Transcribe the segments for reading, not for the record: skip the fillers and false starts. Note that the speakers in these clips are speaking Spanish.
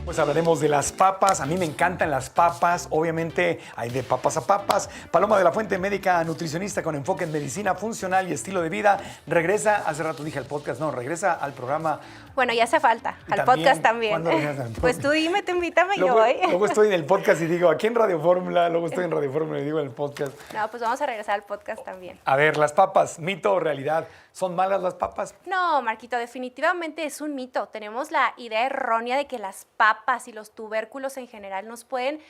Pues hablaremos de las papas. A mí me encantan las papas. Obviamente hay de papas a papas. Paloma de la Fuente, médica nutricionista con enfoque en medicina funcional y estilo de vida. Regresa, hace rato dije al podcast, no, regresa al programa. Bueno, ya hace falta, al podcast también. ¿Cuándo regresas al podcast? Pues tú dime, tú invítame, yo Luego, voy. luego estoy en el podcast y digo, aquí en Radio Fórmula, luego estoy en Radio Fórmula y digo en el podcast. No, pues vamos a regresar al podcast también. A ver, las papas, mito o realidad. ¿Son malas las papas? No, Marquito, definitivamente es un mito. Tenemos la idea errónea de que las papas y los tubérculos en general nos pueden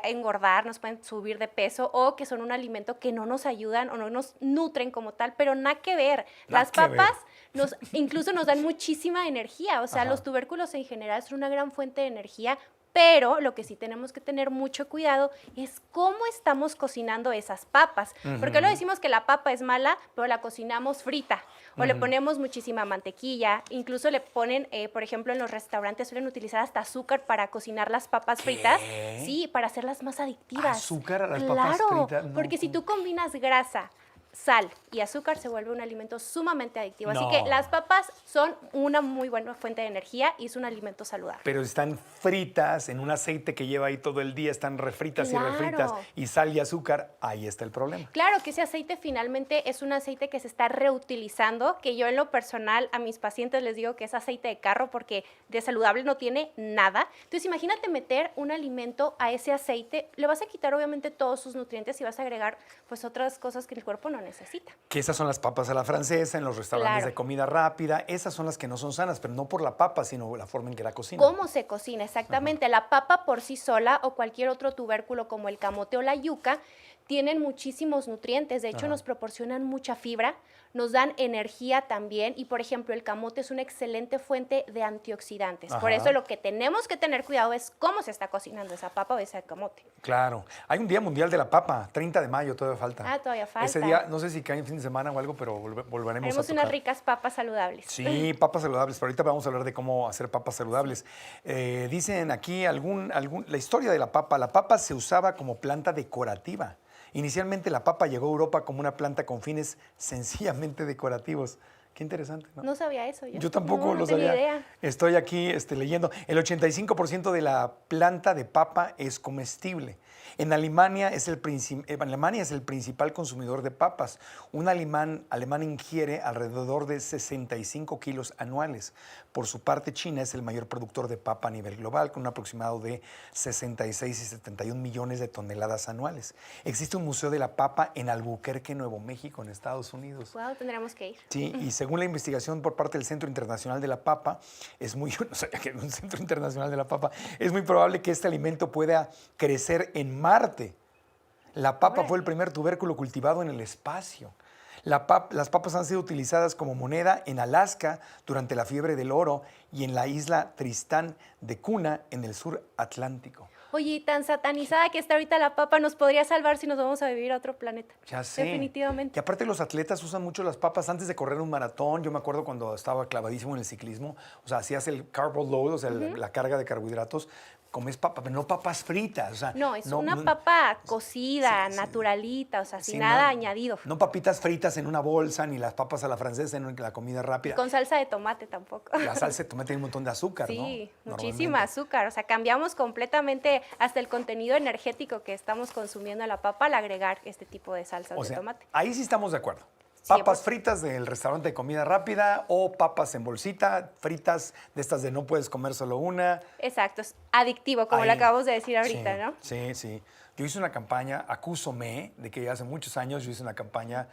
engordar, nos pueden subir de peso o que son un alimento que no nos ayudan o no nos nutren como tal, pero nada que ver. Las papas incluso nos dan muchísima energía. O sea, los tubérculos en general son una gran fuente de energía. Pero lo que sí tenemos que tener mucho cuidado es cómo estamos cocinando esas papas. Porque luego decimos que la papa es mala, pero la cocinamos frita. O le ponemos muchísima mantequilla. Incluso le ponen, por ejemplo, en los restaurantes suelen utilizar hasta azúcar para cocinar las papas fritas. Sí, para hacerlas más adictivas. ¿Azúcar a las papas fritas? Claro, porque si tú combinas grasa, sal y azúcar se vuelve un alimento sumamente adictivo. Así que las papas son una muy buena fuente de energía y es un alimento saludable. Pero están fritas en un aceite que lleva ahí todo el día, están refritas y refritas y sal y azúcar, ahí está el problema. Claro que ese aceite finalmente es un aceite que se está reutilizando, que yo en lo personal a mis pacientes les digo que es aceite de carro porque de saludable no tiene nada. Entonces imagínate meter un alimento a ese aceite, le vas a quitar obviamente todos sus nutrientes y vas a agregar pues otras cosas que el cuerpo no necesita. Que esas son las papas a la francesa, en los restaurantes de comida rápida. Esas son las que no son sanas, pero no por la papa, sino la forma en que la cocinan. ¿Cómo se cocina? Exactamente. La papa por sí sola o cualquier otro tubérculo como el camote o la yuca tienen muchísimos nutrientes. De hecho, nos proporcionan mucha fibra, nos dan energía también. Y, por ejemplo, el camote es una excelente fuente de antioxidantes. Por eso lo que tenemos que tener cuidado es cómo se está cocinando esa papa o ese camote. Claro. Hay un Día Mundial de la Papa, 30 de mayo, todavía falta. Ah, todavía falta. Ese día, no sé si cae en fin de semana o algo, pero volveremos Haremos a tocar. unas ricas papas saludables. Sí, papas saludables, pero ahorita vamos a hablar de cómo hacer papas saludables. Dicen aquí la historia de la papa se usaba como planta decorativa. Inicialmente la papa llegó a Europa como una planta con fines sencillamente decorativos. Qué interesante, ¿no? No sabía eso Yo tampoco lo tenía sabía. idea. Estoy aquí leyendo. El 85% de la planta de papa es comestible. En Alemania es el principal consumidor de papas. Un alemán ingiere alrededor de 65 kilos anuales. Por su parte, China es el mayor productor de papa a nivel global, con un aproximado de 66 y 71 millones de toneladas anuales. Existe un museo de la papa en Albuquerque, Nuevo México, en Estados Unidos. Wow, tendremos que ir. Sí, y según la investigación por parte del Centro Internacional de la Papa, no sabía que era un Centro Internacional de la Papa, es muy probable que este alimento pueda crecer en Marte. La papa fue el primer tubérculo cultivado en el espacio. Las papas han sido utilizadas como moneda en Alaska durante la fiebre del oro y en la isla Tristán de Cuna en el sur Atlántico. Oye, tan satanizada que está ahorita la papa, nos podría salvar si nos vamos a vivir a otro planeta. Ya sé. Definitivamente. Y aparte los atletas usan mucho las papas antes de correr un maratón. Yo me acuerdo cuando estaba clavadísimo en el ciclismo. O sea, hacías el carb load, o sea, la carga de carbohidratos. Comes papa, pero no papas fritas. O sea, no, es una papa cocida, naturalita, o sea, sin nada añadido. No papitas fritas en una bolsa, ni las papas a la francesa en la comida rápida. Con salsa de tomate tampoco. La salsa de tomate tiene un montón de azúcar, ¿no? Sí, muchísima azúcar. O sea, cambiamos completamente hasta el contenido energético que estamos consumiendo en la papa al agregar este tipo de salsas de tomate. Ahí sí estamos de acuerdo. Papas fritas del restaurante de comida rápida o papas en bolsita, fritas de estas de no puedes comer solo una. Exacto, es adictivo, como lo acabamos de decir ahorita, ¿no? Sí, sí. Yo hice una campaña, acúsome, de que hace muchos años yo hice una campaña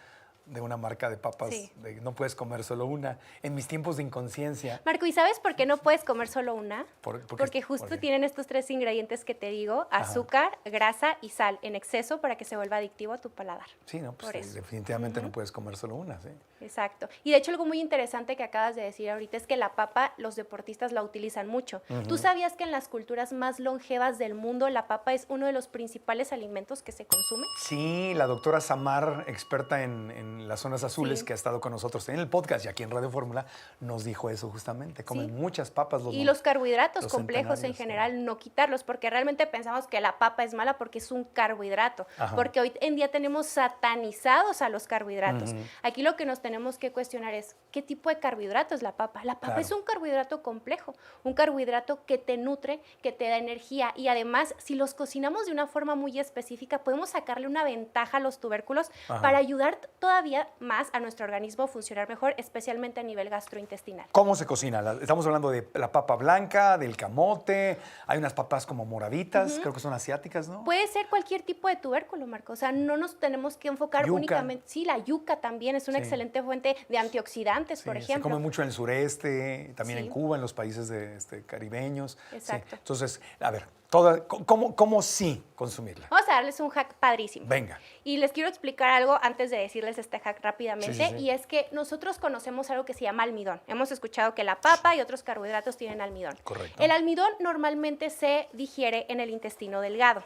de una marca de papas, de no puedes comer solo una, en mis tiempos de inconsciencia. Marco, ¿y sabes por qué no puedes comer solo una? Porque justo ¿por qué? Tienen estos tres ingredientes que te digo, azúcar, grasa y sal en exceso para que se vuelva adictivo a tu paladar. Sí, no, pues definitivamente no puedes comer solo una, sí. Exacto. Y de hecho algo muy interesante que acabas de decir ahorita es que la papa los deportistas la utilizan mucho. ¿Tú sabías que en las culturas más longevas del mundo la papa es uno de los principales alimentos que se consume? Sí, la doctora Samar, experta en en las zonas azules, Sí. que ha estado con nosotros en el podcast y aquí en Radio Fórmula, nos dijo eso justamente. Comen Sí. muchas papas Y los carbohidratos los complejos en centenarios, general, no quitarlos, porque realmente pensamos que la papa es mala porque es un carbohidrato, Ajá. porque hoy en día tenemos satanizados a los carbohidratos. Ujú. Aquí lo que nos tenemos que cuestionar es, ¿qué tipo de carbohidrato es la papa? La papa Claro. es un carbohidrato complejo, un carbohidrato que te nutre, que te da energía, y además, si los cocinamos de una forma muy específica, podemos sacarle una ventaja a los tubérculos Ajá. para ayudar todavía más a nuestro organismo a funcionar mejor, especialmente a nivel gastrointestinal. ¿Cómo se cocina? Estamos hablando de la papa blanca, del camote, hay unas papas como moraditas, creo que son asiáticas, ¿no? Puede ser cualquier tipo de tubérculo, Marco. O sea, no nos tenemos que enfocar Yuca. únicamente. Sí, la yuca también es una Sí. excelente fuente de antioxidantes, Sí, por se ejemplo. come mucho en el sureste, también Sí. en Cuba, en los países caribeños. Sí. Exacto. Entonces, a ver, ¿cómo sí consumirla? Vamos a darles un hack padrísimo. Venga. Y les quiero explicar algo antes de decirles este hack rápidamente, Sí, sí, sí. y es que nosotros conocemos algo que se llama almidón. Hemos escuchado que la papa y otros carbohidratos tienen almidón. Correcto. El almidón normalmente se digiere en el intestino delgado.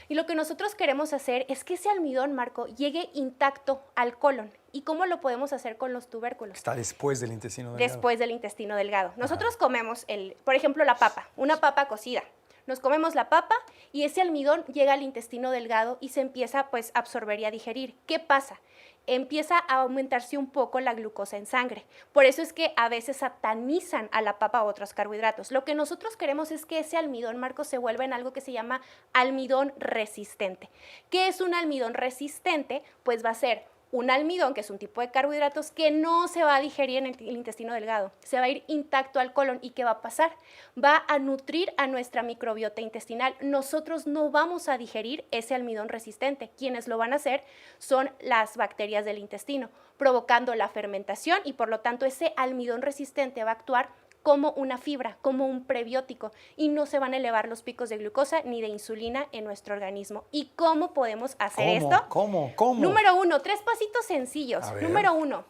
Y lo que nosotros queremos hacer es que ese almidón, Marco, llegue intacto al colon. ¿Y cómo lo podemos hacer con los tubérculos? Está después del intestino delgado. Después del intestino delgado. Nosotros comemos, por ejemplo, la papa, una papa cocida. Nos comemos la papa y ese almidón llega al intestino delgado y se empieza pues a absorber y a digerir. ¿Qué pasa? Empieza a aumentarse un poco la glucosa en sangre. Por eso es que a veces satanizan a la papa u otros carbohidratos. Lo que nosotros queremos es que ese almidón, Marco, se vuelva en algo que se llama almidón resistente. ¿Qué es un almidón resistente? Pues va a ser un almidón, que es un tipo de carbohidratos, que no se va a digerir en el intestino delgado, se va a ir intacto al colon. ¿Y qué va a pasar? Va a nutrir a nuestra microbiota intestinal. Nosotros no vamos a digerir ese almidón resistente. Quienes lo van a hacer son las bacterias del intestino, provocando la fermentación, y por lo tanto ese almidón resistente va a actuar como una fibra, como un prebiótico, y no se van a elevar los picos de glucosa ni de insulina en nuestro organismo. ¿Y cómo podemos hacer esto? ¿Cómo? Número 1, 3 pasitos sencillos. A ver. Número 1,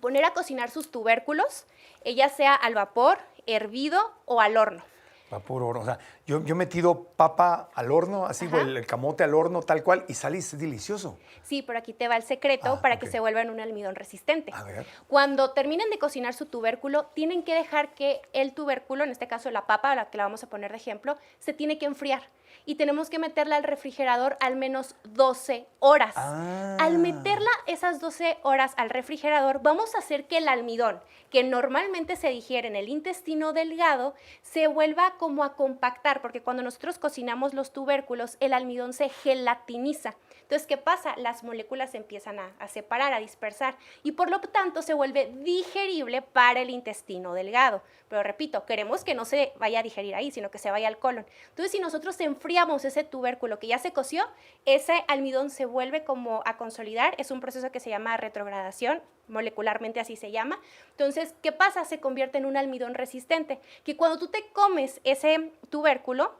poner a cocinar sus tubérculos, ya sea al vapor, hervido o al horno. Vapor horno. O sea, yo he metido papa al horno, así, Ajá. el camote al horno, tal cual, y sale y es delicioso. Sí, pero aquí te va el secreto para que ok. se vuelva en un almidón resistente. A ver. Cuando terminen de cocinar su tubérculo, tienen que dejar que el tubérculo, en este caso la papa, a la que la vamos a poner de ejemplo, se tiene que enfriar. Y tenemos que meterla al refrigerador al menos 12 horas. Ah. Al meterla esas 12 horas al refrigerador, vamos a hacer que el almidón, que normalmente se digiere en el intestino delgado, se vuelva como a compactar, porque cuando nosotros cocinamos los tubérculos, el almidón se gelatiniza. Entonces, ¿qué pasa? Las moléculas se empiezan a separar, a dispersar, y por lo tanto se vuelve digerible para el intestino delgado. Pero repito, queremos que no se vaya a digerir ahí, sino que se vaya al colon. Entonces, si nosotros enfriamos ese tubérculo que ya se coció, ese almidón se vuelve como a consolidar. Es un proceso que se llama retrogradación, molecularmente así se llama. Entonces, ¿qué pasa? Se convierte en un almidón resistente, que cuando tú te comes ese tubérculo,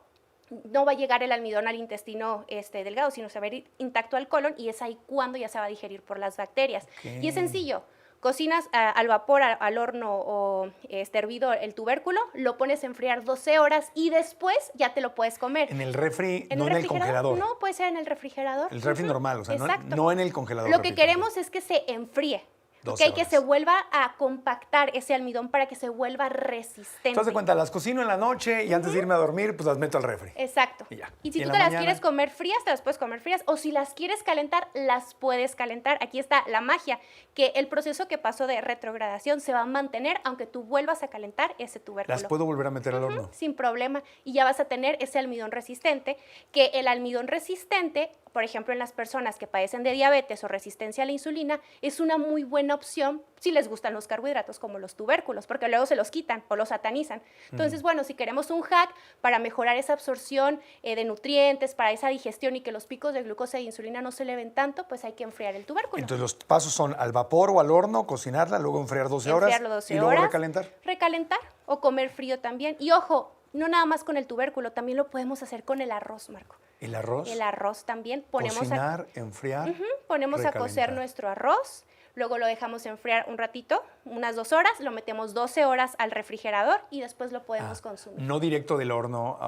no va a llegar el almidón al intestino delgado, sino se va a ir intacto al colon, y es ahí cuando ya se va a digerir por las bacterias. Ok. Y es sencillo. Cocinas al vapor, al horno o hervido el tubérculo, lo pones a enfriar 12 horas y después ya te lo puedes comer. En el refri, no el en el refrigerador? congelador. No, puede ser en el refrigerador. El refri Ujú. normal, o sea, Exacto. no en el congelador. Lo que repito. queremos es que se enfríe. 12 ¿Ok? Que horas. se vuelva a compactar ese almidón para que se vuelva resistente. Entonces, de cuenta, las cocino en la noche y antes de irme a dormir, pues las meto al refri. Exacto. Y ya. Y si Y en tú la te las mañana- quieres comer frías, te las puedes comer frías. O si las quieres calentar, las puedes calentar. Aquí está la magia, que el proceso que pasó de retrogradación se va a mantener aunque tú vuelvas a calentar ese tubérculo. Las puedo volver a meter al horno. Sin problema. Y ya vas a tener ese almidón resistente, que el almidón resistente, por ejemplo, en las personas que padecen de diabetes o resistencia a la insulina, es una muy buena opción si les gustan los carbohidratos como los tubérculos, porque luego se los quitan o los satanizan. Entonces, bueno, si queremos un hack para mejorar esa absorción de nutrientes, para esa digestión y que los picos de glucosa e insulina no se eleven tanto, pues hay que enfriar el tubérculo. Entonces, los pasos son al vapor o al horno, cocinarla, luego enfriar 12 horas Enfriarlo 12 y luego horas, recalentar. Recalentar o comer frío también. Y ojo, no nada más con el tubérculo, también lo podemos hacer con el arroz, Marco. El arroz, El arroz también. Ponemos cocinar, enfriar, ponemos a cocer recalentar. nuestro arroz, luego lo dejamos enfriar un ratito, unas 2 horas, lo metemos 12 horas al refrigerador y después lo podemos consumir. No directo del horno,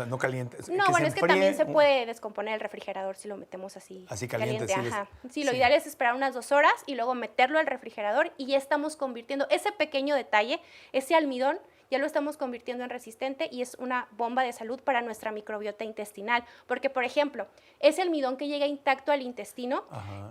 no caliente. No, bueno, es que también se puede descomponer el refrigerador si lo metemos así. Así caliente. Ajá. Sí, lo ideal es esperar unas 2 horas y luego meterlo al refrigerador y ya estamos convirtiendo ese pequeño detalle, ese almidón, ya lo estamos convirtiendo en resistente y es una bomba de salud para nuestra microbiota intestinal. Porque, por ejemplo, ese almidón que llega intacto al intestino,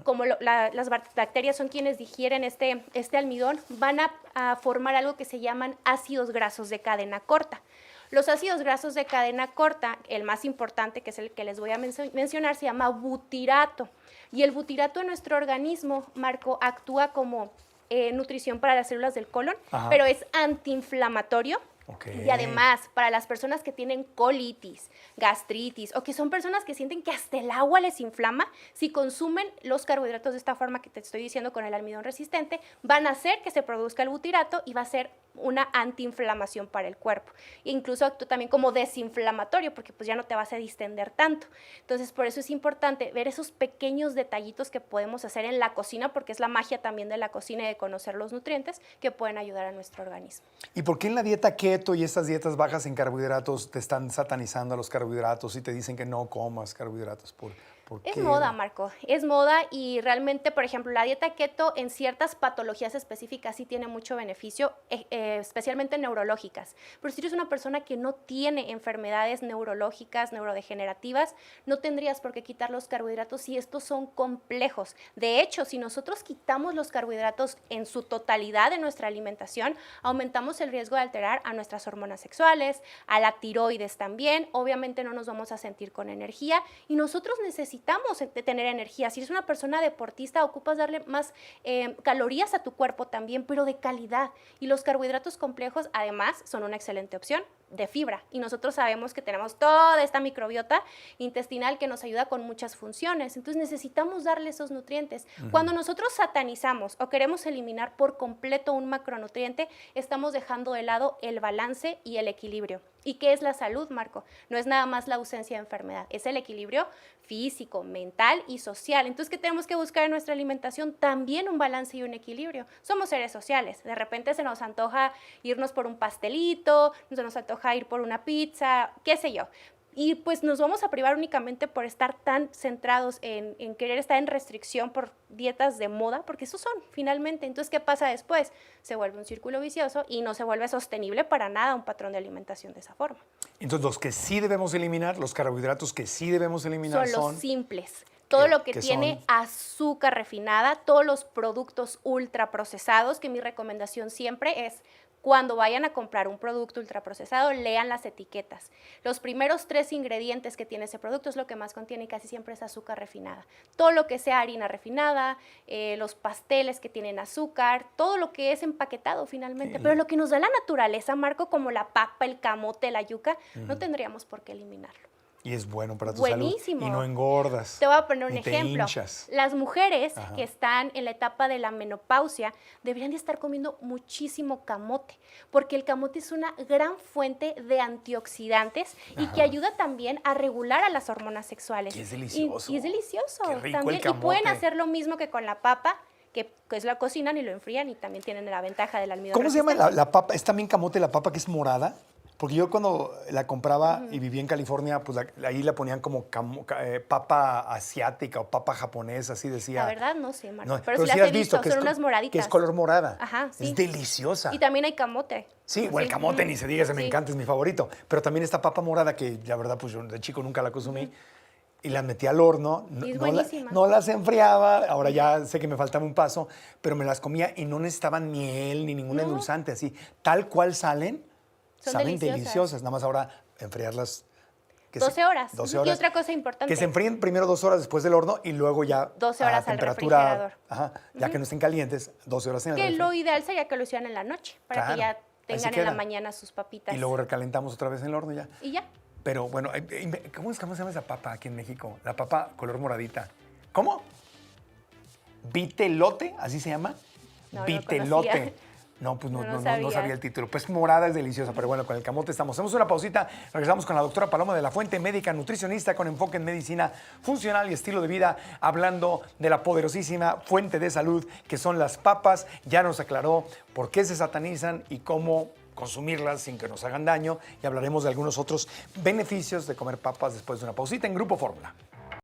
como las bacterias son quienes digieren este almidón, van a formar algo que se llaman ácidos grasos de cadena corta. Los ácidos grasos de cadena corta, el más importante, que es el que les voy a mencionar, se llama butirato. Y el butirato en nuestro organismo, Marco, actúa como nutrición para las células del colon, pero es antiinflamatorio. Y además, para las personas que tienen colitis, gastritis o que son personas que sienten que hasta el agua les inflama, si consumen los carbohidratos de esta forma que te estoy diciendo con el almidón resistente, van a hacer que se produzca el butirato y va a ser una antiinflamación para el cuerpo. E incluso actúa también como desinflamatorio porque pues ya no te vas a distender tanto. Entonces, por eso es importante ver esos pequeños detallitos que podemos hacer en la cocina, porque es la magia también de la cocina y de conocer los nutrientes que pueden ayudar a nuestro organismo. ¿Y por qué en la dieta keto y estas dietas bajas en carbohidratos te están satanizando a los carbohidratos y te dicen que no comas carbohidratos? ¿Por Es qué? moda, Marco, es moda y realmente, por ejemplo, la dieta keto en ciertas patologías específicas sí tiene mucho beneficio, especialmente neurológicas. Pero si eres una persona que no tiene enfermedades neurológicas, neurodegenerativas, no tendrías por qué quitar los carbohidratos si estos son complejos. De hecho, si nosotros quitamos los carbohidratos en su totalidad de nuestra alimentación, aumentamos el riesgo de alterar a nuestras hormonas sexuales, a la tiroides también. Obviamente no nos vamos a sentir con energía y nosotros necesitamos tener energía. Si eres una persona deportista, ocupas darle más calorías a tu cuerpo también, pero de calidad. Y los carbohidratos complejos, además, son una excelente opción de fibra. Y nosotros sabemos que tenemos toda esta microbiota intestinal que nos ayuda con muchas funciones. Entonces necesitamos darle esos nutrientes. Cuando nosotros satanizamos o queremos eliminar por completo un macronutriente, estamos dejando de lado el balance y el equilibrio. ¿Y qué es la salud, Marco? No es nada más la ausencia de enfermedad, es el equilibrio físico, mental y social. Entonces, ¿qué tenemos que buscar en nuestra alimentación? También un balance y un equilibrio. Somos seres sociales. De repente se nos antoja irnos por un pastelito, se nos antoja ir por una pizza, qué sé yo. Y pues nos vamos a privar únicamente por estar tan centrados en querer estar en restricción por dietas de moda, porque eso son finalmente. Entonces, ¿qué pasa después? Se vuelve un círculo vicioso y no se vuelve sostenible para nada un patrón de alimentación de esa forma. Entonces, los que sí debemos eliminar, los carbohidratos que sí debemos eliminar son los simples. Todo lo que tiene azúcar refinada, todos los productos ultraprocesados, que mi recomendación siempre es cuando vayan a comprar un producto ultraprocesado, lean las etiquetas. Los primeros 3 ingredientes que tiene ese producto es lo que más contiene y casi siempre es azúcar refinada. Todo lo que sea harina refinada, los pasteles que tienen azúcar, todo lo que es empaquetado finalmente. Pero lo que nos da la naturaleza, Marco, como la papa, el camote, la yuca, no tendríamos por qué eliminarlo. Y es bueno para tu Buenísimo. salud. Y no engordas. Te voy a poner un ejemplo. Te hinchas. Las mujeres que están en la etapa de la menopausia deberían de estar comiendo muchísimo camote, porque el camote es una gran fuente de antioxidantes y que ayuda también a regular a las hormonas sexuales. Y es delicioso. Y es delicioso. Qué rico también. el camote. Y pueden hacer lo mismo que con la papa, que es la cocinan y lo enfrían y también tienen la ventaja del almidón ¿Cómo se llama resistente. la papa? ¿Es también camote la papa que es morada? Porque yo cuando la compraba y vivía en California, pues ahí la ponían como papa asiática o papa japonesa, así decía. La verdad no sé, Marco, No, pero sí sí las has he visto, que son es, unas moraditas. que es color morada. Ajá, sí. Es deliciosa. Y también hay camote. Sí, bueno, el camote ni se diga, ese me Sí. encanta, es mi favorito. Pero también esta papa morada que la verdad pues yo de chico nunca la consumí. Y las metí al horno, Y es buenísima. no las enfriaba, ahora ya sé que me faltaba un paso, pero me las comía y no necesitaban miel ni ningún endulzante, así, tal cual salen, Son saben deliciosas. deliciosas, nada más ahora enfriarlas. 12 horas. 12 Y horas. otra cosa importante. Que se enfríen primero 2 horas después del horno y luego ya 12 a horas al temperatura, refrigerador. ya que no estén calientes, 12 horas en el Que refri. lo ideal sería que lo hicieran en la noche, para Claro, que ya ahí se tengan en la queda. mañana sus papitas. Y luego recalentamos otra vez en el horno ya. Y ya. Pero bueno, ¿cómo se llama esa papa aquí en México? La papa color moradita. ¿Cómo? ¿Vitelote? ¿Así se llama? No, no lo Vitelote. conocía. No, pues no, No lo no sabía. sabía el título. Pues morada es deliciosa, pero bueno, con el camote estamos. Hacemos una pausita, regresamos con la doctora Paloma de la Fuente, médica nutricionista con enfoque en medicina funcional y estilo de vida, hablando de la poderosísima fuente de salud que son las papas. Ya nos aclaró por qué se satanizan y cómo consumirlas sin que nos hagan daño, y hablaremos de algunos otros beneficios de comer papas después de una pausita en Grupo Fórmula.